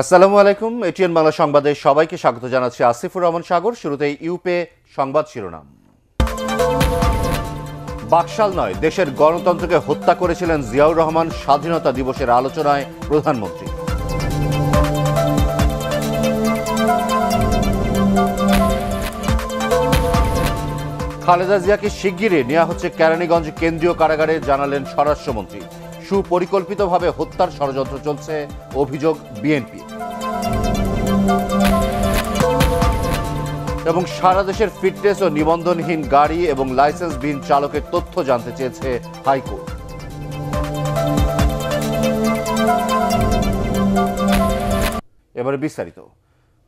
আসসালামু আলাইকুম। এটিএন বাংলা সংবাদে সবাইকে স্বাগত জানাচ্ছি আসিফুর রহমান সাগর। শুরুতেই ইউপে সংবাদ শিরোনাম। বাকশাল নয়, দেশের গণতন্ত্রকে হত্যা করেছিলেন জিয়াউর রহমান, স্বাধীনতা দিবসের আলোচনায় প্রধানমন্ত্রী। খালেদা জিয়াকে শিগগিরই নেওয়া হচ্ছে কেরানীগঞ্জ কেন্দ্রীয় কারাগারে, জানালেন স্বরাষ্ট্রমন্ত্রী। সুপরিকল্পিতভাবে হত্যার ষড়যন্ত্র চলছে, অভিযোগ বিএনপি। এবং সারা দেশের ফিটনেস ও নিবন্ধনহীন গাড়ি এবং লাইসেন্সবিহীন চালকের তথ্য জানতে চেয়েছে হাইকোর্ট। এবারে বিস্তারিত।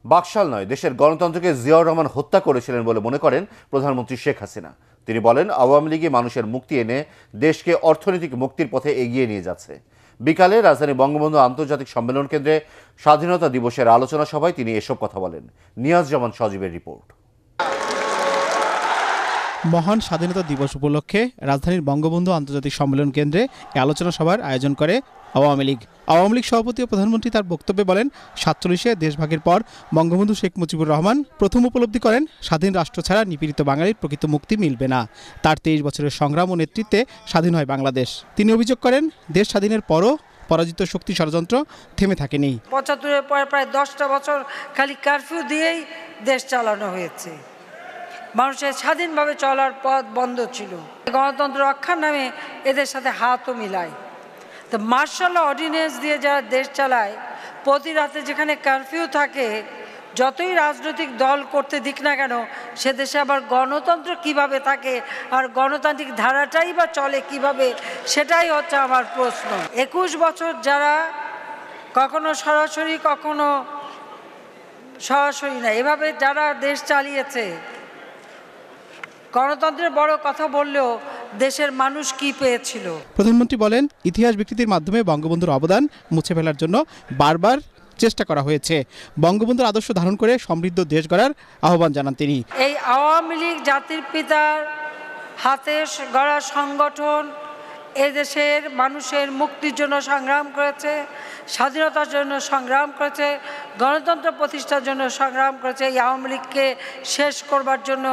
বাকশাল নয়, দেশের গণতন্ত্রকে জিয়াউর রহমান হত্যা করেছিলেন বলে মনে করেন প্রধানমন্ত্রী শেখ হাসিনা। তিনি বলেন, আওয়ামী লীগই মানুষের মুক্তি এনে দেশকে অর্থনৈতিক মুক্তির পথে এগিয়ে নিয়ে যাচ্ছে। বিকালে রাজধানী বঙ্গবন্ধু আন্তর্জাতিক সম্মেলন কেন্দ্রে স্বাধীনতা দিবসের আলোচনা সভায় তিনি এসব কথা বলেন। নিয়াজ জামান সজীবের রিপোর্ট। মহান স্বাধীনতা দিবস উপলক্ষে রাজধানীর বঙ্গবন্ধু আন্তর্জাতিক সম্মেলন কেন্দ্রে এই আলোচনা সভার আয়োজন করে আওয়ামী লীগ। আওয়ামী লীগ সভাপতি ও প্রধানমন্ত্রী তার বক্তব্যে বলেন, 47-এ দেশভাগের পর বঙ্গবন্ধু শেখ মুজিবুর রহমান প্রথম উপলব্ধি করেন স্বাধীন রাষ্ট্র ছাড়া নিপীড়িত বাঙালির প্রকৃত মুক্তি মিলবে না। তার 23 বছরের সংগ্রাম ও নেতৃত্বে স্বাধীন হয় বাংলাদেশ। তিনি অভিযোগ করেন, দেশ স্বাধীনের পরও পরাজিত শক্তি ষড়যন্ত্র থেমে থাকেনি। 75-এর পরে প্রায় 10টা বছর খালি কারফিউ দিয়েই দেশ চালানো হয়েছে। মানুষের স্বাধীনভাবে চলার পথ বন্ধ ছিল। গণতন্ত্র রক্ষার নামে এদের সাথে হাতও মিলায়। তো মার্শাল অর্ডিন্যান্স দিয়ে যারা দেশ চালায়, প্রতি রাতে যেখানে কারফিউ থাকে, যতই রাজনৈতিক দল করতে দিক না কেন, সে দেশে আবার গণতন্ত্র কিভাবে থাকে আর গণতান্ত্রিক ধারাটাই বা চলে কিভাবে, সেটাই হচ্ছে আমার প্রশ্ন। 21 বছর যারা কখনো সরাসরি কখনো সরাসরি না, এভাবে যারা দেশ চালিয়েছে, গণতন্ত্রের বড় কথা বললেও দেশের মানুষ কি পেয়েছিল। প্রধানমন্ত্রী বলেন, ইতিহাস বিকৃতির মাধ্যমে বঙ্গবন্ধুর অবদান মুছে ফেলার জন্য বারবার চেষ্টা করা হয়েছে। বঙ্গবন্ধুর আদর্শ ধারণ করে সমৃদ্ধ দেশ গড়ার আহ্বান জানান তিনি। এই আওয়ামী লীগ জাতির পিতার হাতে গড়া সংগঠন এদেশের মানুষের মুক্তির জন্য সংগ্রাম করেছে, স্বাধীনতার জন্য সংগ্রাম করেছে, গণতন্ত্র প্রতিষ্ঠার জন্য সংগ্রাম করেছে। এই আওয়ামী লীগকে শেষ করবার জন্য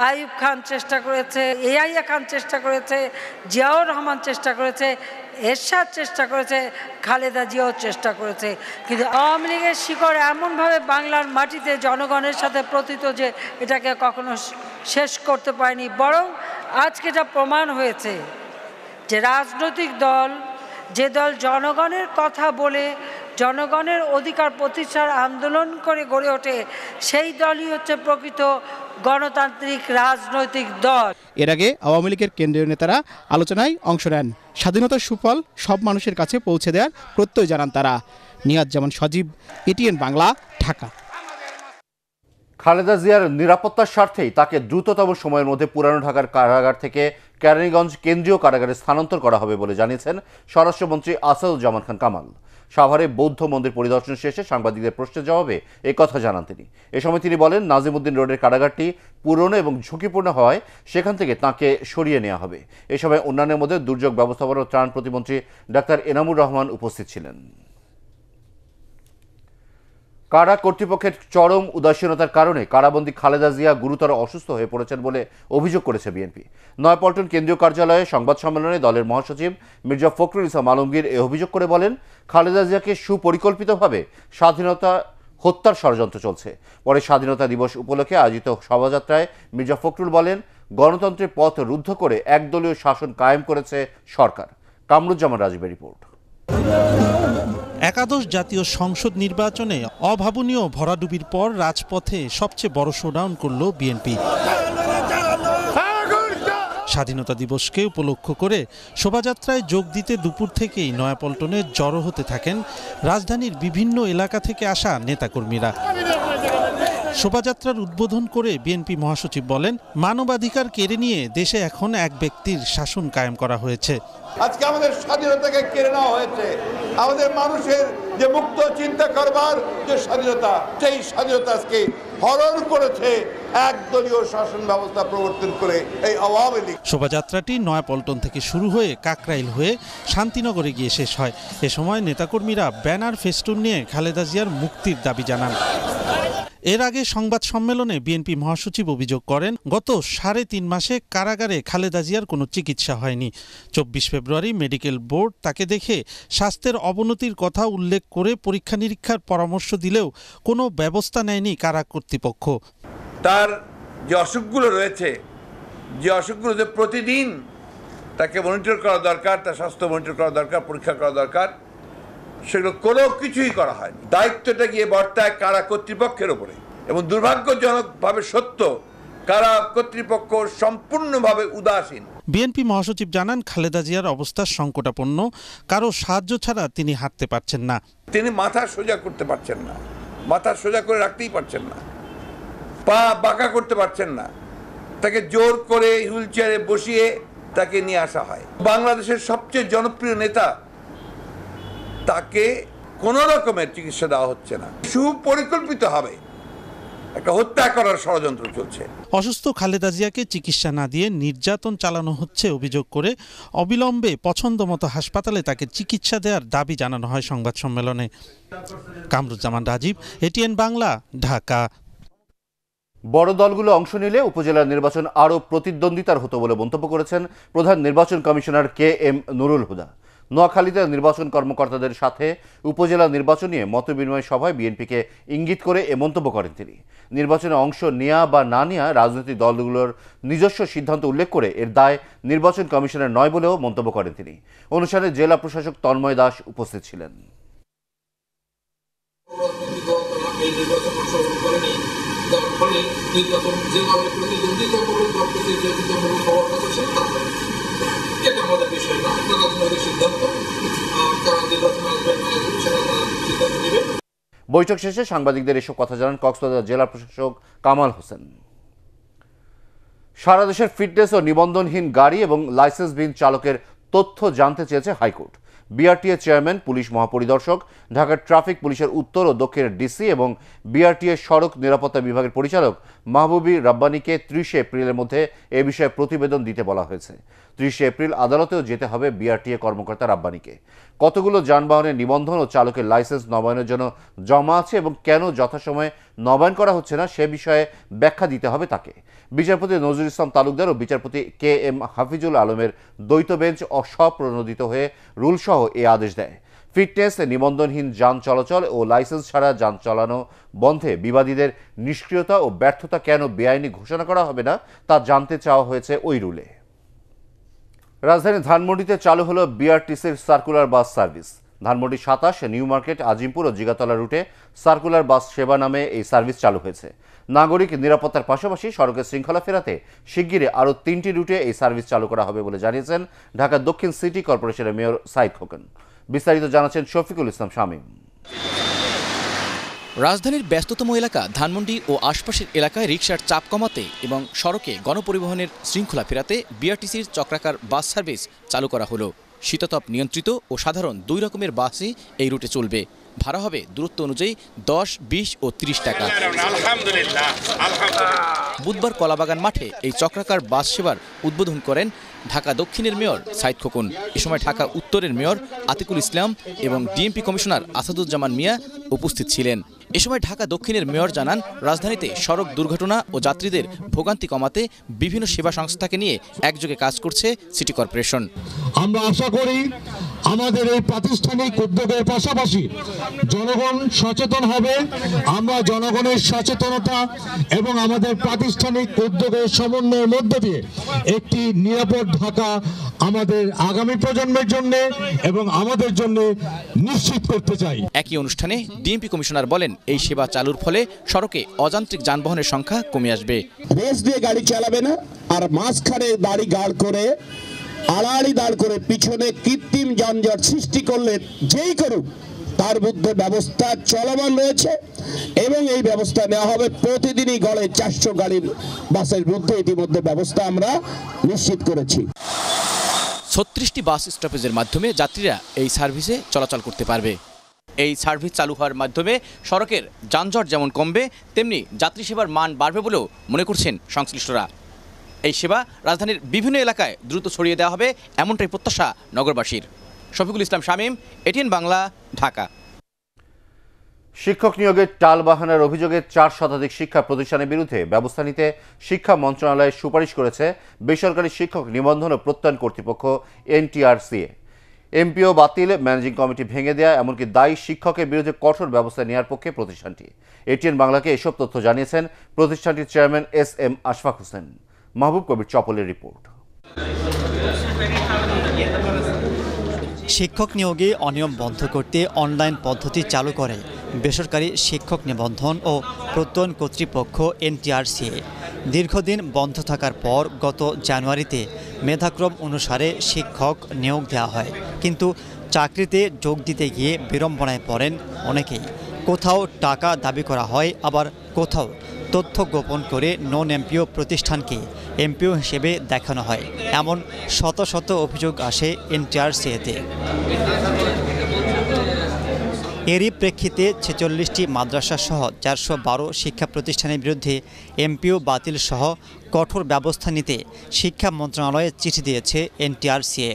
আইয়ুব খান চেষ্টা করেছে, ইয়াহিয়া খান চেষ্টা করেছে, জিয়াউর রহমান চেষ্টা করেছে, এরশাদ চেষ্টা করেছে, খালেদা জিয়াও চেষ্টা করেছে। কিন্তু আওয়ামী লীগের শিকড় এমনভাবে বাংলার মাটিতে জনগণের সাথে প্রতীত যে এটাকে কখনো শেষ করতে পারেনি। বরং আজকে যা প্রমাণ হয়েছে যে রাজনৈতিক দল, যে দল জনগণের কথা বলে জনগণের অধিকার প্রতিষ্ঠার আন্দোলন করে গড়ে ওঠে, সেই দলই হচ্ছে প্রকৃত গণতান্ত্রিক রাজনৈতিক দল। এর আগে আওয়ামী লীগের কেন্দ্রীয় নেতারা আলোচনায় অংশ নেন। স্বাধীনতার সুফল সব মানুষের কাছে পৌঁছে দেওয়ার প্রত্যয় জানান তারা। নিয়াজ জামান সজীব, এটিএন বাংলা, ঢাকা। খালেদা জিয়ার নিরাপত্তার স্বার্থেই তাকে দ্রুততম সময়ের মধ্যে পুরানো ঢাকার কারাগার থেকে কেরানীগঞ্জ কেন্দ্রীয় কারাগারে স্থানান্তর করা হবে বলে জানিয়েছেন স্বরাষ্ট্রমন্ত্রী আসাদুজ্জামান খান কামাল। সাভারে বৌদ্ধ মন্দির পরিদর্শন শেষে সাংবাদিকদের প্রশ্নের জবাবে এই কথা জানান তিনি। এ সময় তিনি বলেন, নাজিমউদ্দিন রোডের কারাগারটি পুরনো এবং ঝুঁকিপূর্ণ হওয়ায় সেখান থেকে তাঁকে সরিয়ে নেওয়া হবে। এ সময় অন্যান্যের মধ্যে দুর্যোগ ব্যবস্থাপনা ও ত্রাণ প্রতিমন্ত্রী ডাক্তার এনামুর রহমান উপস্থিত ছিলেন। কারা কর্তৃপক্ষের চরম উদাসীনতার কারণে কারাবন্দী খালেদা জিয়া গুরুতর অসুস্থ হয়ে পড়েছেন বলে অভিযোগ করেছে বিএনপি। নয়াপল্টন কেন্দ্রীয় কার্যালয়ে সংবাদ সম্মেলনে দলের মহাসচিব মির্জা ফখরুল ইসলাম আলমগীর এ অভিযোগ করে বলেন, খালেদা জিয়াকে সুপরিকল্পিতভাবে স্বাধীনতা হত্যার ষড়যন্ত্র চলছে। পরে স্বাধীনতা দিবস উপলক্ষে আয়োজিত শোভাযাত্রায় মির্জা ফখরুল বলেন, গণতন্ত্রের পথ রুদ্ধ করে একদলীয় শাসন কায়েম করেছে সরকার। কামরুজ্জামান রাজীবের রিপোর্ট। একাদশ জাতীয় সংসদ নির্বাচনে অভাবনীয় ভরাডুবির পর রাজপথে সবচেয়ে বড় শোডাউন করল বিএনপি। স্বাধীনতা দিবসকে উপলক্ষ করে শোভাযাত্রায় যোগ দিতে দুপুর থেকেই নয়াপল্টনে জড়ো হতে থাকেন রাজধানীর বিভিন্ন এলাকা থেকে আসা নেতাকর্মীরা। শোভাযাত্রার উদ্বোধন করে বিএনপি মহাসচিব বলেন, মানবাধিকার কেড়ে নিয়ে দেশে এখন এক ব্যক্তির শাসন কায়েম করা হয়েছে। আজকে আমাদের স্বাধীনতাকে কেড়ে নেওয়া হয়েছে। আমাদের মানুষের যে মুক্ত চিন্তা করবার যে স্বাধীনতা, সেই স্বাধীনতা আজকে হরণ করেছে একদলীয় শাসন ব্যবস্থা প্রবর্তন করে এই আওয়ামী লীগ। শোভাযাত্রাটি নয়াপল্টন থেকে শুরু হয়ে কাকরাইল হয়ে শান্তিনগরে গিয়ে শেষ হয়। এ সময় নেতাকর্মীরা ব্যানার ফেস্টুন নিয়ে খালেদা জিয়ার মুক্তির দাবি জানান। এর আগে সংবাদ সম্মেলনে বিএনপি মহাসচিব অভিযোগ করেন, গত 3.5 মাসে কারাগারে খালেদা জিয়ার কোনো চিকিৎসা হয়নি। 24 ফেব্রুয়ারি মেডিকেল বোর্ড তাকে দেখে স্বাস্থ্যের অবনতির কথা উল্লেখ করে পরীক্ষা নিরীক্ষার পরামর্শ দিলেও কোনো ব্যবস্থা নেয়নি কারা কর্তৃপক্ষ। তার যে অসুখগুলো রয়েছে, যে অসুখগুলোতে প্রতিদিন তাকে মনিটর করা দরকার, তার স্বাস্থ্য মনিটর করা দরকার, পরীক্ষা করা দরকার, সেগুলো কোনো কিছুই করা হয়নি। দায়িত্বটা গিয়ে বর্তায় কারা কর্তৃপক্ষের ওপরে, এবং দুর্ভাগ্যজনকভাবে সত্য, কারা কর্তৃপক্ষ সম্পূর্ণভাবে উদাসীন। বিএনপি মহাসচিব জানান, খালেদা জিয়ার অবস্থা সংকটাপন্ন, কারো সাহায্য ছাড়া তিনি হাঁটতে পারছেন না। তিনি মাথা সোজা করতে পারছেন না, মাথা সোজা করে রাখতেই পারছেন না, পা বাঁকা করতে পারছেন না, তাকে জোর করে হুইল চেয়ারে বসিয়ে তাকে নিয়ে আসা হয়। বাংলাদেশের সবচেয়ে জনপ্রিয় নেতা, তাকে কোনো রকমের চিকিৎসা দেওয়া হচ্ছে না, সুপরিকল্পিতভাবে একটা হত্যা করার ষড়যন্ত্র চলছে। অসুস্থ খালেদা জিয়াকে চিকিৎসা না দিয়ে নির্যাতন চালানো হচ্ছে অভিযোগ করে অবিলম্বে পছন্দমতো হাসপাতালে তাকে চিকিৎসা দেওয়ার দাবি জানানো হয় সংবাদ সম্মেলনে। কামরুজ্জামান রাজীব, এটিএন বাংলা, ঢাকা। বড় দলগুলো অংশ নিলে উপজেলা নির্বাচন আরও প্রতিদ্বন্দ্বিতার হতো বলে মন্তব্য করেছেন প্রধান নির্বাচন কমিশনার KM নুরুল হুদা। নোয়াখালীতে নির্বাচন কর্মকর্তাদের সাথে উপজেলা নির্বাচন নিয়ে মতবিনিময় সভায় বিএনপিকে ইঙ্গিত করে এ মন্তব্য করেন তিনি। নির্বাচনে অংশ নেওয়া বা না নেওয়া রাজনৈতিক দলগুলোর নিজস্ব সিদ্ধান্ত উল্লেখ করে এর দায় নির্বাচন কমিশনের নয় বলেও মন্তব্য করেন তিনি। অনুষ্ঠানে জেলা প্রশাসক তন্ময় দাস উপস্থিত ছিলেন। বৈঠক শেষে সাংবাদিকদের এসব কথা জানান কক্সবাজার জেলা প্রশাসক কামাল হোসেন। সারা দেশের ফিটনেস ও নিবন্ধনহীন গাড়ি এবং লাইসেন্সবিহীন চালকের তথ্য জানতে চেয়েছে হাইকোর্ট। বিআরটিএ চেয়ারম্যান, পুলিশ মহাপরিদর্শক, ঢাকার ট্রাফিক পুলিশের উত্তর ও দক্ষিণের ডিসি এবং বিআরটিএ সড়ক নিরাপত্তা বিভাগের পরিচালক মাহবুবী রাব্বানীকে 30 এপ্রিলের মধ্যে এ বিষয়ে প্রতিবেদন দিতে বলা হয়েছে। 30 এপ্রিল আদালতেও যেতে হবে বিআরটিএ কর্মকর্তা রাব্বানীকে। কতগুলো যানবাহনের নিবন্ধন ও চালকের লাইসেন্স নবায়নের জন্য জমা আছে এবং কেন যথাসময়ে নবায়ন করা হচ্ছে না সে বিষয়ে ব্যাখ্যা দিতে হবে তাকে। বিচারপতি নজরুল ইসলাম তালুকদার ও বিচারপতি KM হাফিজুল আলমের দ্বৈত বেঞ্চ অস্বপ্রণোদিত হয়ে রুলসহ এ আদেশ দেয়। ফিটনেস, নিবন্ধনহীন যান চলাচল ও লাইসেন্স ছাড়া যান চালানো বন্ধে বিবাদীদের নিষ্ক্রিয়তা ও ব্যর্থতা কেন বেআইনি ঘোষণা করা হবে না তা জানতে চাওয়া হয়েছে ওই রুলে। রাজধানী ধানমন্ডিতে চালু হলো বিআরটিসির circular bus service. Dhanmondi 27, New Market, Azimpur ও জিগাতলা রুটে সার্কুলার বাস সেবা নামে এই সার্ভিস চালু হয়েছে। নাগরিক নিরাপত্তার পাশাপাশি সড়কের শৃঙ্খলা ফেরাতে শিগগিরই আরও 3টি রুটে এই সার্ভিস চালু করা হবে বলে জানিয়েছেন ঢাকা দক্ষিণ সিটি কর্পোরেশনের মেয়র সাইদ খোকন। বিস্তারিত জানাচ্ছেন শফিকুল ইসলাম শামীম। রাজধানীর ব্যস্ততম এলাকা ধানমন্ডি ও আশপাশের এলাকায় রিকশার চাপ কমাতে এবং সড়কে গণপরিবহনের শৃঙ্খলা ফেরাতে বিআরটিসির চক্রাকার বাস সার্ভিস চালু করা হলো। শীততাপ নিয়ন্ত্রিত ও সাধারণ 2 রকমের বাসই এই রুটে চলবে। ভাড়া হবে দূরত্ব অনুযায়ী 10, 20 ও 30 টাকা। বুধবার কলাবাগান মাঠে এই চক্রাকার বাস সেবার উদ্বোধন করেন ঢাকা দক্ষিণের মেয়র সাইদ খোকন। এ সময় ঢাকা উত্তরের মেয়র আতিকুল ইসলাম এবং ডিএমপি কমিশনার আসাদুজ্জামান মিয়া উপস্থিত ছিলেন। এ সময় ঢাকা দক্ষিণের মেয়র জানান, রাজধানীতে সড়ক দুর্ঘটনা ও যাত্রীদের ভোগান্তি কমাতে বিভিন্ন সেবা সংস্থাকে নিয়ে একযোগে কাজ করছে সিটি কর্পোরেশন। আমরা আশা করি আমাদের এই প্রাতিষ্ঠানিক উদ্যোগের পাশাপাশি জনগণ সচেতন হবে। আমরা জনগণের সচেতনতা এবং আমাদের প্রাতিষ্ঠানিক উদ্যোগের সমন্বয়ের মধ্য দিয়ে একটি নিরাপদ ঢাকা আমাদের আগামী প্রজন্মের জন্য এবং আমাদের জন্য নিশ্চিত করতে চাই। একই অনুষ্ঠানে ডিএমপি কমিশনার বলেন, এই সেবা চালুর ফলে সড়কে অযান্ত্রিক যানবাহনের সংখ্যা কমে আসবে। রেস দিয়ে গাড়ি চালাবে না, আর মাঝখানে দাড়ি গাড় করে আড়াআড়ি দাঁড় করে পিছনে কৃত্রিম যানজট সৃষ্টি করলে যেই করুক তার বিরুদ্ধে ব্যবস্থা চলমান রয়েছে এবং এই ব্যবস্থা নেওয়া হবে। প্রতিদিনই গড়ে 400 গাড়ির বাসের বিরুদ্ধে ইতিমধ্যে ব্যবস্থা আমরা নিশ্চিত করেছি। 36টি বাস স্টপেজের মাধ্যমে যাত্রীরা এই সার্ভিসে চলাচল করতে পারবে। এই সার্ভিস চালু হওয়ার মাধ্যমে সড়কের যানজট যেমন কমবে, তেমনি যাত্রী সেবার মান বাড়বে বলেও মনে করছেন সংশ্লিষ্টরা। এই সেবা রাজধানীর বিভিন্ন এলাকায় দ্রুত ছড়িয়ে দেওয়া হবে, এমনটাই প্রত্যাশা নগরবাসীর। শফিকুল ইসলাম শামীম, এটিএন বাংলা, ঢাকা। শিক্ষক নিয়োগের টালবাহানার অভিযোগে 4 শতাধিক শিক্ষা প্রতিষ্ঠানের বিরুদ্ধে ব্যবস্থা নিতে শিক্ষা মন্ত্রণালয় সুপারিশ করেছে বেসরকারি শিক্ষক নিবন্ধন ও প্রত্যয়ন কর্তৃপক্ষ এনটিআরসিএ। এমপিও বাতিল, ম্যানেজিং কমিটি ভেঙে দেয়া, এমনকি দায়ী শিক্ষকের বিরুদ্ধে কঠোর ব্যবস্থা নেওয়ার পক্ষে প্রতিষ্ঠানটি। এটিএন বাংলাকে এসব তথ্য জানিয়েছেন প্রতিষ্ঠানটির চেয়ারম্যান এস.এম. আশফাক হোসেন। মাহবুব কবির চপলের রিপোর্ট। শিক্ষক নিয়োগে অনিয়ম বন্ধ করতে অনলাইন পদ্ধতি চালু করে বেসরকারি শিক্ষক নিবন্ধন ও প্রত্যয়ন কর্তৃপক্ষ এনটিআরসিএ। দীর্ঘদিন বন্ধ থাকার পর গত জানুয়ারিতে মেধাক্রম অনুসারে শিক্ষক নিয়োগ দেওয়া হয়, কিন্তু চাকরিতে যোগ দিতে গিয়ে বিড়ম্বনায় পড়েন অনেকেই। কোথাও টাকা দাবি করা হয়, আবার কোথাও তথ্য গোপন করে নন এমপিও প্রতিষ্ঠানকে এমপিও হিসেবে দেখানো হয়। এমন শত শত অভিযোগ আসে এনটিআরসিএতে। এরই প্রেক্ষিতে 46টি মাদ্রাসা সহ 412 শিক্ষা প্রতিষ্ঠানের বিরুদ্ধে এমপিও বাতিল সহ কঠোর ব্যবস্থা নিতে শিক্ষা মন্ত্রণালয়ে চিঠি দিয়েছে এনটিআরসিএ।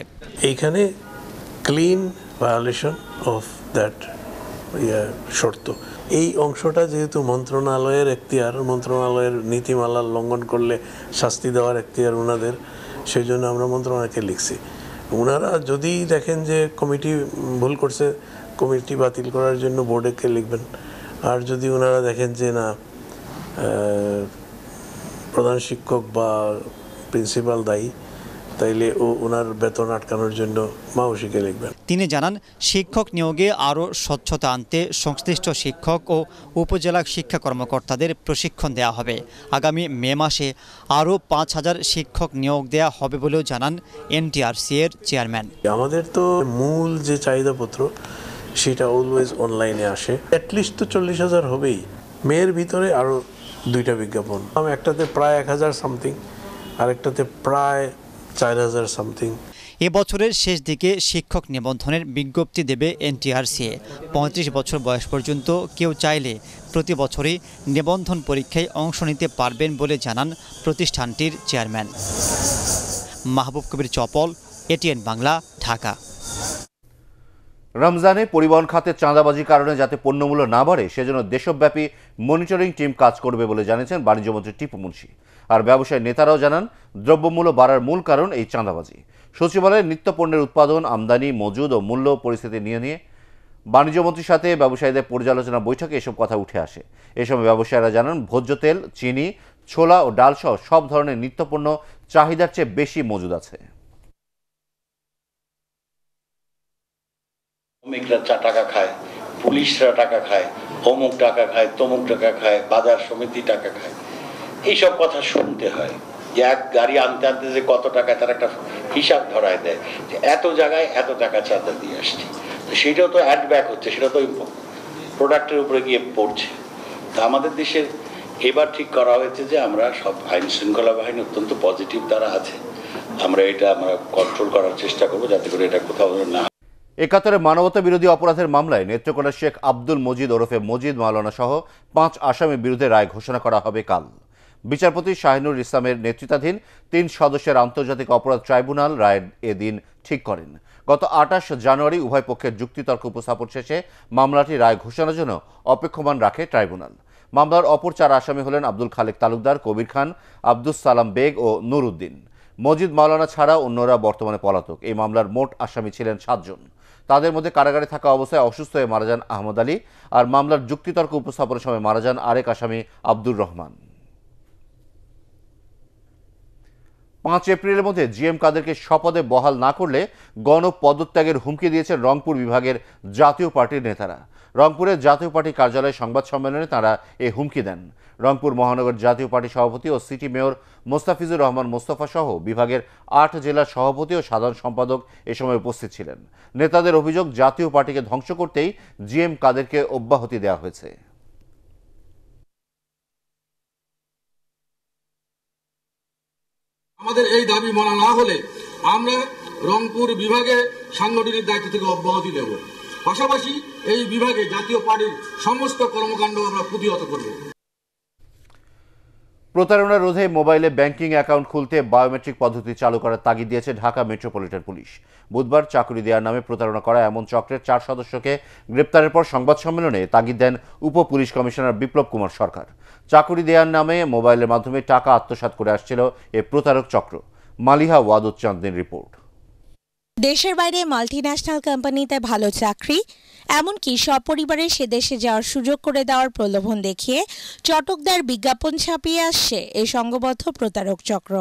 এইখানে ক্লিন ভায়োলেশন অফ দ্যাট শর্ত, এই অংশটা যেহেতু মন্ত্রণালয়ের এখতিয়ার, মন্ত্রণালয়ের নীতিমালার লঙ্ঘন করলে শাস্তি দেওয়ার এখতিয়ার ওনাদের, সেই জন্য আমরা মন্ত্রণালয়কে লিখছি। ওনারা যদি দেখেন যে কমিটি ভুল করছে, কমিটি বাতিল করার জন্য বোর্ডকে লিখবেন। আর যদি ওনারা দেখেন যে না, প্রধান শিক্ষক বা প্রিন্সিপাল দায়ী, তাইলে ওনার বেতন আটকানোর জন্য মাউসিকে লিখবেন। তিনি জানান, শিক্ষক নিয়োগে আরও স্বচ্ছতা আনতে সংশ্লিষ্ট শিক্ষক ও উপজেলা শিক্ষা কর্মকর্তাদের প্রশিক্ষণ দেওয়া হবে। আগামী মে মাসে আরও 5000 শিক্ষক নিয়োগ দেওয়া হবে বলেও জানান এনটিআরসিএর চেয়ারম্যান। আমাদের তো মূল যে চাহিদাপত্র সেটা অলওয়েজ অনলাইনে আসে, অ্যাটলিস্ট তো 40,000 হবেই। মেয়ের ভিতরে আরও 2টা বিজ্ঞাপন, একটাতে প্রায় 1000 সামথিং, আরেকটাতে প্রায় 4000 সামথিং। এবছরের শেষ দিকে শিক্ষক নিবন্ধনের বিজ্ঞপ্তি দেবে এনটিআরসিএ। 35 বছর বয়স পর্যন্ত কেউ চাইলে প্রতি বছরই নিবন্ধন পরীক্ষায় অংশ নিতে পারবেন বলে জানান প্রতিষ্ঠানটির চেয়ারম্যান। মাহবুব কবির চপল, এটিএন বাংলা, ঢাকা। রমজানে পরিবহন খাতে চাঁদাবাজির কারণে যাতে পণ্যমূল্য না বাড়ে সেজন্য দেশব্যাপী মনিটরিং টিম কাজ করবে বলে জানিয়েছেন বাণিজ্যমন্ত্রী টিপু মুনশি। আর ব্যবসায়ী নেতারাও জানান, দ্রব্যমূল্য বাড়ার মূল কারণ এই চাঁদাবাজি। সচিবালয়ের নিত্য পণ্যের উৎপাদন, আমদানি, মজুদ ও মূল্য পরিস্থিতি নিয়ে বাণিজ্যমন্ত্রীর সাথে ব্যবসায়ীদের পর্যালোচনা বৈঠকে এসব কথা উঠে আসে। এ সময় ব্যবসায়ীরা জানান, ভোজ্য তেল, চিনি, ছোলা ও ডাল সহ সব ধরনের নিত্যপণ্য চাহিদার চেয়ে বেশি মজুদ আছে। শ্রমিকরা টাকা খায়, পুলিশরা টাকা খায়, অমুক টাকা খায়, তমুক টাকা খায়, বাজার সমিতি টাকা খায়, এইসব কথা শুনতে হয়। যে এক গাড়ি আনতে আনতে যে কত টাকা, তার একটা হিসাব ধরায় দেয় যে এত জায়গায় এত টাকা চাঁদা দিয়ে আসছে। তো সেটাও তো অ্যাড ব্যাক হচ্ছে, সেটা তো প্রোডাক্টের উপরে গিয়ে পড়ছে। তা আমাদের দেশের এবার ঠিক করা হয়েছে যে আমরা সব আইন শৃঙ্খলা বাহিনী অত্যন্ত পজিটিভ তারা আছে, আমরা কন্ট্রোল করার চেষ্টা করবো যাতে করে এটা কোথাও না। একাত্তরে মানবতা বিরোধী অপরাধের মামলায় নেত্রকোনার শেখ আব্দুল মজিদ ওরফে মজিদ মাওলানা সহ 5 আসামির বিরুদ্ধে রায় ঘোষণা করা হবে কাল। বিচারপতি শাহিনুর ইসলামের নেতৃত্বাধীন 3 সদস্যের আন্তর্জাতিক অপরাধ ট্রাইব্যুনাল রায়ের এদিন ঠিক করেন। গত 28 জানুয়ারি উভয় পক্ষের যুক্তিতর্ক উপস্থাপন শেষে মামলাটি রায় ঘোষণার জন্য অপেক্ষমান রাখে ট্রাইব্যুনাল। মামলার অপর 4 আসামি হলেন আব্দুল খালেক তালুকদার, কবির খান, আব্দুস সালাম বেগ ও নুর উদ্দিন। মজিদ মাওলানা ছাড়া অন্যরা বর্তমানে পলাতক। এই মামলার মোট আসামি ছিলেন 7 জন। তাদের মধ্যে কারাগারে থাকা অবস্থায় অসুস্থ হয়ে মারা যান আহমদ আলী, আর মামলার যুক্তিতর্ক উপস্থাপনের সময় মারা যান আরেক আসামি আব্দুর রহমান। 5 এপ্রিলের মধ্যে জিএম কাদেরকে শপথে বহাল না করলে গণপদত্যাগের হুমকি দিয়েছেন রংপুর বিভাগের জাতীয় পার্টির নেতারা। রংপুরের জাতীয় পার্টি কার্যালয়ে সংবাদ সম্মেলনে তারা এই হুমকি দেন। রংপুর মহানগর জাতীয় পার্টি সভাপতি ও সিটি মেয়র মোস্তাফিজুর রহমান মোস্তফা সহ বিভাগের 8 জেলার সভাপতি ও সাধারণ সম্পাদক এ সময় উপস্থিত ছিলেন। নেতাদের অভিযোগ, জাতীয় পার্টিকে ধ্বংস করতেই জিএম কাদেরকে অব্যাহতি দেওয়া হয়েছে। আমাদের এই দাবি মানা না হলে আমরা রংপুর বিভাগে সাংগঠনিক দায়িত্ব থেকে অব্যাহতি দেব। পাশাপাশি এই বিভাগে জাতীয় পার্টির সমস্ত কর্মকাণ্ড আমরা প্রতিহত করব। প্রতারণা রোধে মোবাইলে ব্যাংকিং অ্যাকাউন্ট খুলতে বায়োমেট্রিক পদ্ধতি চালু করার তাগিদ দিয়েছে ঢাকা মেট্রোপলিটন পুলিশ। বুধবার চাকরি দেওয়ার নামে প্রতারণা করা এমন চক্রের 4 সদস্যকে গ্রেপ্তারের পর সংবাদ সম্মেলনে তাগিদ দেন উপ পুলিশ কমিশনার বিপ্লব কুমার সরকার। চাকরি দেওয়ার নামে মোবাইলের মাধ্যমে টাকা আত্মসাৎ করে আসছিল এ প্রতারক চক্র। মালিহা ওয়াদুজ্জামানের রিপোর্ট। দেশের বাইরে মাল্টিন্যাশনাল কোম্পানিতে ভালো চাকরি, এমনকি সপরিবারে সে দেশে যাওয়ার সুযোগ করে দেওয়ার প্রলোভন দেখিয়ে চটকদার বিজ্ঞাপন ছাপিয়ে আসছে এই সংঘবদ্ধ প্রতারক চক্র।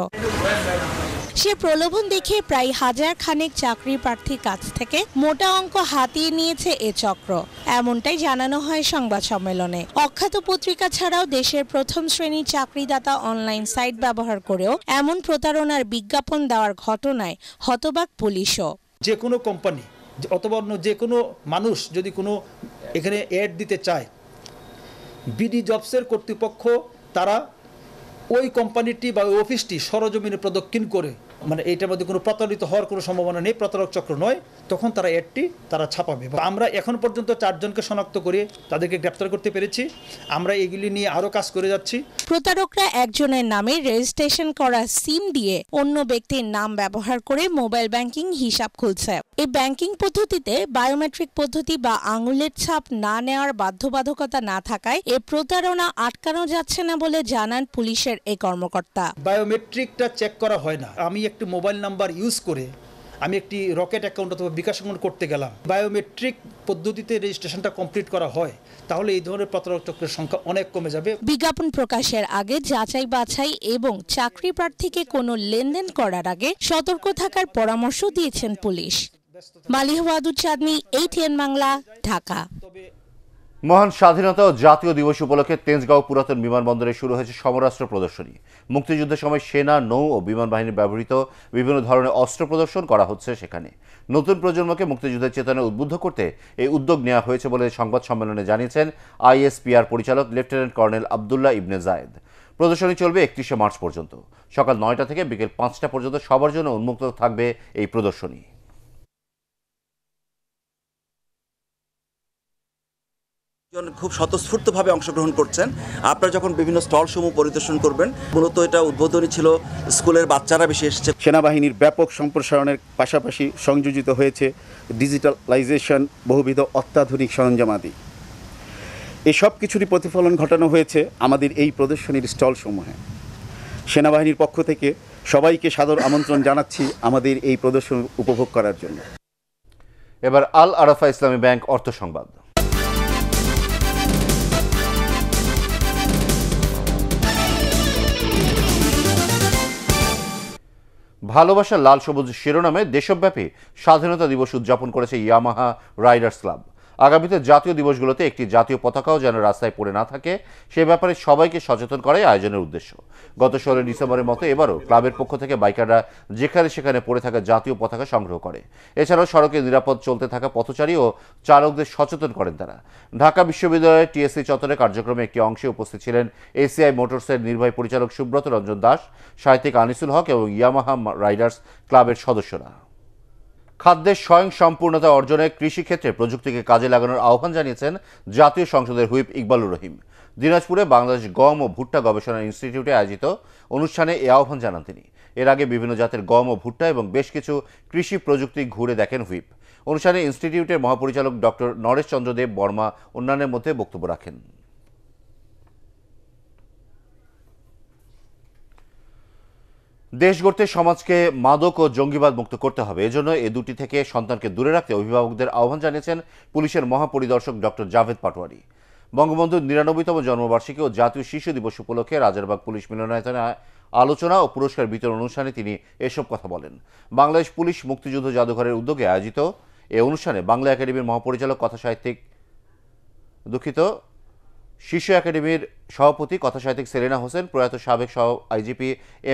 সে প্রলোভন দেখে প্রায় 1000 খানেক চাকরি প্রার্থীর কাছ থেকে মোটা অঙ্ক হাতিয়ে নিয়েছে এ চক্র, এমনটাই জানানো হয় সংবাদ সম্মেলনে। অখ্যাত পত্রিকা ছাড়াও দেশের প্রথম শ্রেণীর চাকরিদাতা অনলাইন সাইট ব্যবহার করেও এমন প্রতারণার বিজ্ঞাপন দেওয়ার ঘটনায় হতবাক পুলিশও। যে কোনো কোম্পানি অথবা অন্য যে কোনো মানুষ যদি কোনো এখানে অ্যাড দিতে চায়, বিডি জবসের কর্তৃপক্ষ তারা ওই কোম্পানিটি বা ওই অফিসটি সরজমিনে প্রদক্ষিণ করে, মানে এইটার মধ্যে কোনো প্রতারিত হওয়ার কোনো সম্ভাবনা নেই, প্রতারক চক্র নয়, তখন তারা অ্যাডটি তারা ছাপাবে। আমরা এখন পর্যন্ত 4 জনকে শনাক্ত করে তাদেরকে গ্রেপ্তার করতে পেরেছি। আমরা এগুলি নিয়ে আরও কাজ করে যাচ্ছি। প্রতারকরা একজনের নামে রেজিস্ট্রেশন করা সিম দিয়ে অন্য ব্যক্তির নাম ব্যবহার করে মোবাইল ব্যাংকিং হিসাব খুলছে। এই ব্যাংকিং পদ্ধতিতে বায়োমেট্রিক পদ্ধতি বা আঙুলের ছাপ না নেওয়ার বাধ্যবাধকতা না থাকায় এ প্রতারণা আটকানো যাচ্ছে না বলে জানান পুলিশের এই কর্মকর্তা। বায়োমেট্রিকটা চেক করা হয় না। আমি একটি মোবাইল নাম্বার ইউজ করে আমি একটি রকেট অ্যাকাউন্ট অথবা বিকাশ অ্যাকাউন্ট করতে গেলাম, বায়োমেট্রিক পদ্ধতিতে রেজিস্ট্রেশনটা কমপ্লিট করা হয়, তাহলে এই ধরনের প্রতারক চক্রের সংখ্যা অনেক কমে যাবে। বিজ্ঞাপন প্রকাশের আগে যাচাই বাছাই এবং চাকরি প্রার্থীকে কোনো লেনদেন করার আগে সতর্ক থাকার পরামর্শ দিয়েছেন পুলিশ। মালিহা ওয়াদুজ্জামানি, ATN বাংলা, ঢাকা। মহান স্বাধীনতা ও জাতীয় দিবস উপলক্ষে তেজগাঁও পুরাতন বিমানবন্দরে শুরু হয়েছে সমরাস্ত্র প্রদর্শনী। মুক্তিযুদ্ধের সময় সেনা, নৌ ও বিমান বাহিনী ব্যবহৃত বিভিন্ন ধরনের অস্ত্র প্রদর্শন করা হচ্ছে সেখানে। নতুন প্রজন্মকে মুক্তিযুদ্ধের চেতনায় উদ্বুদ্ধ করতে এই উদ্যোগ নেওয়া হয়েছে বলে সংবাদ সম্মেলনে জানিয়েছেন ISPR পরিচালক লেফটেন্যান্ট কর্নেল আবদুল্লাহ ইবনে জায়েদ। প্রদর্শনী চলবে 31শে মার্চ পর্যন্ত। সকাল 9টা থেকে বিকেল 5টা পর্যন্ত সবার জন্য উন্মুক্ত থাকবে এই প্রদর্শনী। খুব স্বতঃস্ফূর্তভাবে অংশগ্রহণ করছেন। আপনারা যখন বিভিন্ন স্টল সমূহ পরিদর্শন করবেন, মূলত এটা উদ্বোধনী ছিল, স্কুলের বাচ্চারা বেশি এসেছে। সেনাবাহিনীর ব্যাপক সম্প্রসারণের পাশাপাশি সংযোজিত হয়েছে ডিজিটালাইজেশন, বহুবিধ অত্যাধুনিক সরঞ্জামাদি। এসব কিছুরই প্রতিফলন ঘটানো হয়েছে আমাদের এই প্রদর্শনীর স্টলসমূহে। সেনাবাহিনীর পক্ষ থেকে সবাইকে সাদর আমন্ত্রণ জানাচ্ছি আমাদের এই প্রদর্শনী উপভোগ করার জন্য। এবার আল আরাফা ইসলামী ব্যাংক অর্থ সংবাদ। ভালোবাসার লাল সবুজ শিরোনামে দেশব্যাপী স্বাধীনতা দিবস উদযাপন করেছে ইয়ামাহা রাইডার্স ক্লাব। আগামীতে জাতীয় দিবসগুলোতে একটি জাতীয় পতাকাও যেন রাস্তায় পড়ে না থাকে সে ব্যাপারে সবাইকে সচেতন করাই আয়োজনের উদ্দেশ্য। গত 16 ডিসেম্বরের মতো এবারও ক্লাবের পক্ষ থেকে বাইকাররা যেখানে সেখানে পড়ে থাকা জাতীয় পতাকা সংগ্রহ করে। এছাড়াও সড়কে নিরাপদ চলতে থাকা পথচারী ও চালকদের সচেতন করেন তারা। ঢাকা বিশ্ববিদ্যালয়ের TSC চত্বরে কার্যক্রমে একটি অংশে উপস্থিত ছিলেন ACI মোটরসের নির্বাহী পরিচালক সুব্রত রঞ্জন দাস, সাহিত্যিক আনিসুল হক এবং ইয়ামাহা রাইডার্স ক্লাবের সদস্যরা। খাদ্যের স্বয়ংসম্পূর্ণতা অর্জনে কৃষিক্ষেত্রে প্রযুক্তিকে কাজে লাগানোর আহ্বান জানিয়েছেন জাতীয় সংসদের হুইপ ইকবালুর রহিম। দিনাজপুরে বাংলাদেশ গম ও ভুট্টা গবেষণা ইনস্টিটিউটে আয়োজিত অনুষ্ঠানে এ আহ্বান জানান তিনি। এর আগে বিভিন্ন জাতের গম ও ভুট্টা এবং বেশ কিছু কৃষি প্রযুক্তি ঘুরে দেখেন হুইপ। অনুষ্ঠানে ইনস্টিটিউটের মহাপরিচালক ডক্টর নরেশ চন্দ্র দেব বর্মা অন্যান্যের মধ্যে বক্তব্য রাখেন। দেশ গড়তে সমাজকে মাদক ও জঙ্গিবাদ মুক্ত করতে হবে। এজন্য এ দুটি থেকে সন্তানকে দূরে রাখতে অভিভাবকদের আহ্বান জানিয়েছেন পুলিশের মহাপরিদর্শক ডক্টর জাভেদ পাটোয়ারি। বঙ্গবন্ধুর 99তম জন্মবার্ষিকী ও জাতীয় শিশু দিবস উপলক্ষে রাজারবাগ পুলিশ মিলনায়তনে আলোচনা ও পুরস্কার বিতরণ অনুষ্ঠানে তিনি এসব কথা বলেন। বাংলাদেশ পুলিশ মুক্তিযুদ্ধ জাদুঘরের উদ্যোগে আয়োজিত এ অনুষ্ঠানে বাংলা একাডেমির মহাপরিচালক শিশু একাডেমির সভাপতি কথাসাহিত্যিক সেলিনা হোসেন, প্রয়াত সাবেক সহ IGP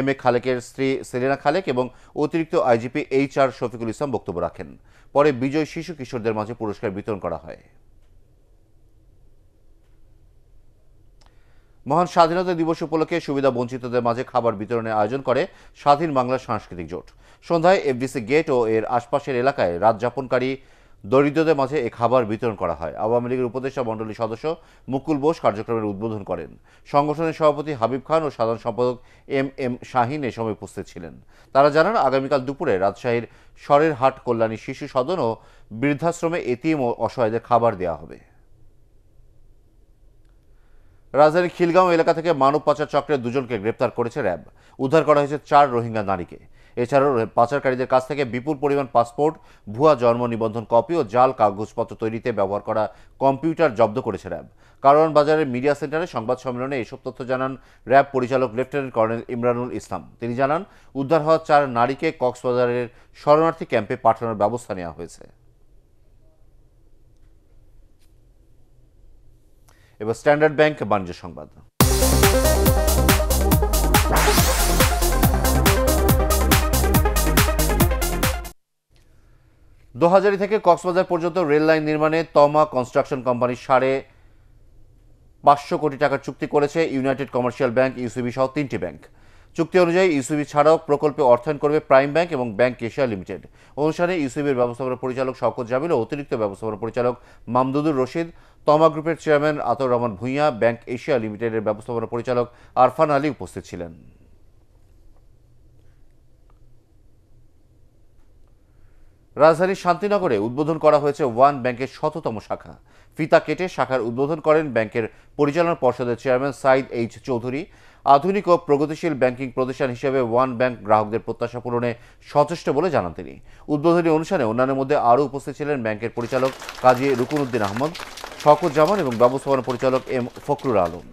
MA খালেকের স্ত্রী সেলিনা খালেক এবং অতিরিক্ত IGP HR শফিকুল ইসলাম বক্তব্য রাখেন। পরে বিজয়ী শিশু কিশোরদের মাঝে পুরস্কার বিতরণ করা হয়। মহান স্বাধীনতা দিবস উপলক্ষে সুবিধা বঞ্চিতদের মাঝে খাবার বিতরণের আয়োজন করে স্বাধীন বাংলা সাংস্কৃতিক জোট। সন্ধ্যায় FDC গেট ও এর আশপাশের এলাকায় রাত যাপনকারী দরিদ্রদের মাঝে এ খাবার বিতরণ করা হয়। আওয়ামী লীগের উপদেষ্টা মণ্ডলীর সদস্য মুকুল বোস কার্যক্রমের উদ্বোধন করেন। সংগঠনের সভাপতি হাবিব খান ও সাধারণ সম্পাদক এম শাহিন এ সময় উপস্থিত ছিলেন। তারা জানান, আগামীকাল দুপুরে রাজশাহীর সরের হাট কল্যাণী শিশু সদন ও বৃদ্ধাশ্রমে এতিম ও অসহায়দের খাবার দেওয়া হবে। রাজধানীর খিলগাঁও এলাকা থেকে মানব পাচার চক্রের 2 জনকে গ্রেপ্তার করেছে র্যাব। উদ্ধার করা হয়েছে 4 রোহিঙ্গা নারীকে। এছাড়াও পাচারকারীদের কাছ থেকে বিপুল পরিমাণ পাসপোর্ট, ভুয়া জন্ম নিবন্ধন কপি ও জাল কাগজপত্র তৈরিতে ব্যবহার করা কম্পিউটার জব্দ করেছে র্যাব। কারওয়ান বাজারের মিডিয়া সেন্টারে সংবাদ সম্মেলনে এসব তথ্য জানান র্যাব পরিচালক লেফটেন্যান্ট কর্নেল ইমরানুল ইসলাম। তিনি জানান, উদ্ধার হওয়া 4 নারীকে কক্সবাজারের শরণার্থী ক্যাম্পে পাঠানোর ব্যবস্থা নেওয়া হয়েছে। এবার স্ট্যান্ডার্ড ব্যাংক বাণিজ্য সংবাদ। দোহাজারী থেকে কক্সবাজার পর্যন্ত রেল লাইন নির্মাণে তমা কনস্ট্রাকশন কোম্পানি 550 কোটি টাকার চুক্তি করেছে ইউনাইটেড কমার্শিয়াল ব্যাংক, ইউসিবি সহ 3টি ব্যাংক। চুক্তি অনুযায়ী ইউসিবি ছাড়াও প্রকল্পে অর্থায়ন করবে প্রাইম ব্যাংক এবং ব্যাংক এশিয়া লিমিটেড। অনুষ্ঠানে ইউসিবির ব্যবস্থাপনা পরিচালক শওকত জামিল ও অতিরিক্ত ব্যবস্থাপনা পরিচালক মামদুদুর রশিদ, তমা গ্রুপের চেয়ারম্যান আতর রহমান ভূঁইয়া, ব্যাংক এশিয়া লিমিটেডের ব্যবস্থাপনা পরিচালক আরফান আলী উপস্থিত ছিলেন। রাজধানীর শান্তিনগরে উদ্বোধন করা হয়েছে ওয়ান ব্যাংকের 100তম শাখা। ফিতা কেটে শাখার উদ্বোধন করেন ব্যাংকের পরিচালনা পর্ষদের চেয়ারম্যান সাইদ এইচ চৌধুরী। আধুনিক ও প্রগতিশীল ব্যাংকিং প্রতিষ্ঠান হিসেবে ওয়ান ব্যাংক গ্রাহকদের প্রত্যাশা পূরণে সচেষ্ট বলে জানান তিনি। উদ্বোধনী অনুষ্ঠানে অন্যান্যের মধ্যে আরও উপস্থিত ছিলেন ব্যাংকের পরিচালক কাজী রুকুনউদ্দিন আহমদ, শওকত জামান এবং ব্যবস্থাপনা পরিচালক এম ফখরুল আলম।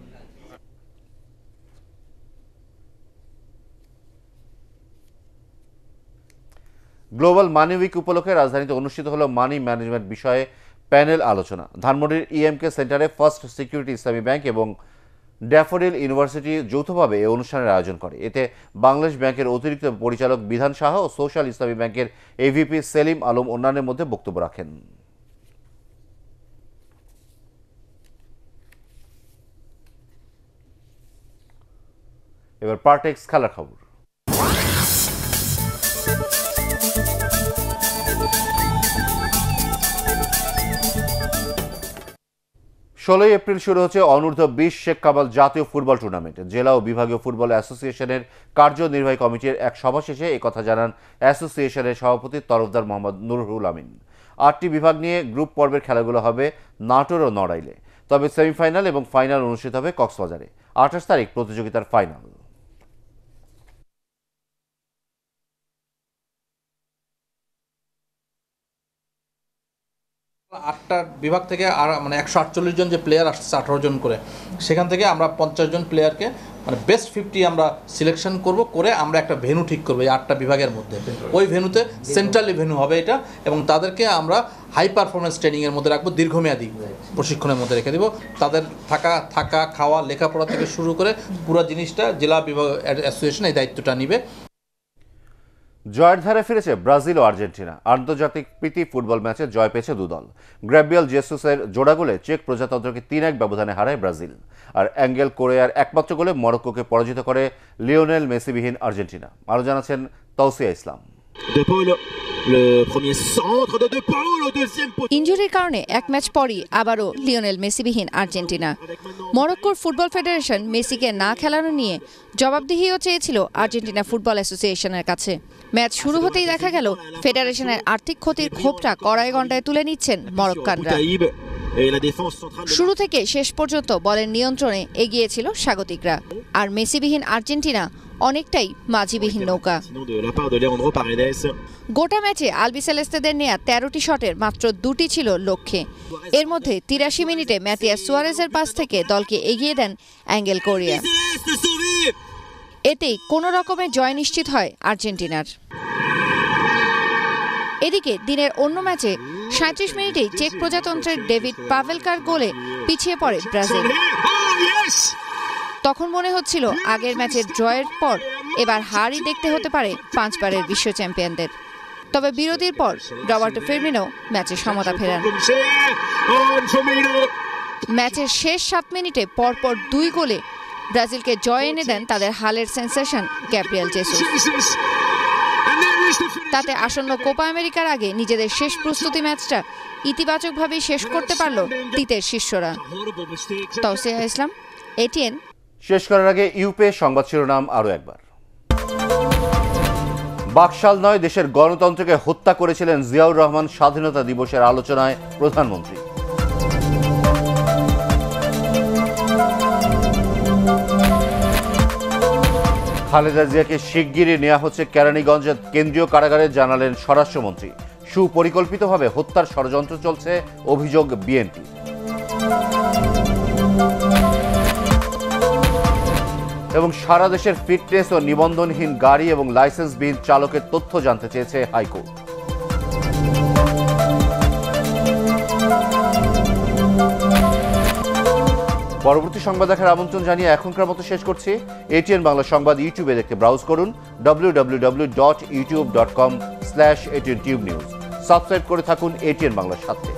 গ্লোবাল মানি উইক উপলক্ষে রাজধানীতে অনুষ্ঠিত হলো মানি ম্যানেজমেন্ট বিষয়ে প্যানেল আলোচনা। ধানমন্ডির ইএমকে সেন্টারে ফার্স্ট সিকিউরিটি ইসলামী ব্যাংক এবং ড্যাফোডিল ইউনিভার্সিটি যৌথভাবে এই অনুষ্ঠানের আয়োজন করে। এতে বাংলাদেশ ব্যাংকের অতিরিক্ত পরিচালক বিধান সাহা ও সোশ্যাল ইসলামী ব্যাংকের এভিপি সেলিম আলম অন্যান্যের মধ্যে বক্তব্য রাখেন। এবার পার্টেক্স খেলার খবর। 16 এপ্রিল শুরু হচ্ছে অনূর্ধ্ব 20 শেখ কামাল জাতীয় ফুটবল টুর্নামেন্ট। জেলা ও বিভাগীয় ফুটবল অ্যাসোসিয়েশনের কার্যনির্বাহী কমিটির এক সভা শেষে একথা জানান অ্যাসোসিয়েশনের সভাপতি তরফদার মোহাম্মদ নুরুল আমিন। 8টি বিভাগ নিয়ে গ্রুপ পর্বের খেলাগুলো হবে নাটোর ও নড়াইলে, তবে সেমিফাইনাল এবং ফাইনাল অনুষ্ঠিত হবে কক্সবাজারে। 28 তারিখ প্রতিযোগিতার ফাইনাল। আটটা বিভাগ থেকে আর মানে 148 জন যে প্লেয়ার আসছে 18 জন করে, সেখান থেকে আমরা 50 জন প্লেয়ারকে মানে বেস্ট 50 আমরা সিলেকশন করে আমরা একটা ভেন্যু ঠিক করবো এই 8টা বিভাগের মধ্যে। ওই ভেন্যুতে সেন্ট্রালি ভেন্যু হবে এটা, এবং তাদেরকে আমরা হাই পারফরমেন্স ট্রেনিংয়ের মধ্যে রাখবো, দীর্ঘমেয়াদী প্রশিক্ষণের মধ্যে রেখে দেবো। তাদের থাকা খাওয়া লেখাপড়া থেকে শুরু করে পুরো জিনিসটা জেলা বিভাগ অ্যাসোসিয়েশন এই দায়িত্বটা নিবে। জয়ের ধারে ফিরেছে ব্রাজিল ও আর্জেন্টিনা। আন্তর্জাতিক প্রীতি ফুটবল ম্যাচে জয় পেয়েছে দুদল। গ্যাব্রিয়েল জেসুসের জোড়া গোলে চেক প্রজাতন্ত্রকে 3-1 ব্যবধানে হারায় ব্রাজিল, আর অ্যাঙ্গেল কোরিয়ার একমাত্র গোলে মরক্কোকে পরাজিত করে লিওনেল মেসিবিহীন আর্জেন্টিনা। আরও জানাচ্ছেন তৌসিয়া ইসলাম। ইনজুরির কারণে এক ম্যাচ পরই আবারও লিওনেল মেসিবিহীন আর্জেন্টিনা। মরক্কোর ফুটবল ফেডারেশন মেসিকে না খেলানো নিয়ে জবাবদিহিও চেয়েছিল আর্জেন্টিনা ফুটবল অ্যাসোসিয়েশনের কাছে। ম্যাচ শুরু হতেই দেখা গেল ফেডারেশনের আর্থিক ক্ষতির ক্ষোভটা কড়াই গন্ডায় তুলে নিচ্ছেন মরক্কানরা। শুরু থেকে শেষ পর্যন্ত বলের নিয়ন্ত্রণে এগিয়েছিল স্বাগতিকরা, আর মেসিবিহীন আর্জেন্টিনা অনেকটাই মাঝিবিহীন নৌকা। গোটা ম্যাচে আলবিসেলেস্তেদের নেয়া 13টি শটের মাত্র 2টি ছিল লক্ষ্যে। এর মধ্যে 83 মিনিটে ম্যাথিয়াস সুয়ারেজের পাস থেকে দলকে এগিয়ে দেন অ্যাঙ্গেল কোরিয়া। এতেই কোনো রকমের জয় নিশ্চিত হয় আর্জেন্টিনার। এদিকে দিনের অন্য ম্যাচে 37 মিনিটেই চেক প্রজাতন্ত্রের ডেভিড পাভেলকার গোলে পিছিয়ে পড়ে ব্রাজিল। তখন মনে হচ্ছিল আগের ম্যাচের ড্রয়ের পর এবার হারই দেখতে হতে পারে 5 বারের বিশ্ব চ্যাম্পিয়নদের। তবে বিরতির পর রবার্টো ফিরমিনো ম্যাচে সমতা ফেরান। ম্যাচের শেষ 7 মিনিটে পরপর 2 গোলে ব্রাজিলকে জয় এনে দেন তাদের হালের সেন্সেশন গ্যাব্রিয়েল জেসুস। তাতে আসন্ন কোপা আমেরিকার আগে নিজেদের শেষ প্রস্তুতি ম্যাচটা ইতিবাচকভাবেই শেষ করতে পারল তিতের শিষ্যরা। তৌসিয়া ইসলাম, এটিএন। শেষ করার আগে ইউপে সংবাদ শিরোনাম আরও একবার। বাকশাল নয়, দেশের গণতন্ত্রকে হত্যা করেছিলেন জিয়াউর রহমান, স্বাধীনতা দিবসের আলোচনায় প্রধানমন্ত্রী। খালেদা জিয়াকে শিগগিরই নেওয়া হচ্ছে কেরানীগঞ্জের কেন্দ্রীয় কারাগারে, জানালেন স্বরাষ্ট্রমন্ত্রী। সুপরিকল্পিতভাবে হত্যার ষড়যন্ত্র চলছে, অভিযোগ বিএনপি। এবং সারা দেশের ফিটনেস ও নিবন্ধনহীন গাড়ি এবং লাইসেন্সবিহীন চালকের তথ্য জানতে চেয়েছে হাইকোর্ট। পরবর্তী সংবাদ দেখার আমন্ত্রণ জানিয়ে এখনকার মতো শেষ করছি। এটিএন বাংলা সংবাদ ইউটিউবে দেখতে ব্রাউজ করুন www.youtube.com/ATNTubeNews। সাবস্ক্রাইব করে থাকুন এটিএন বাংলার সাথে।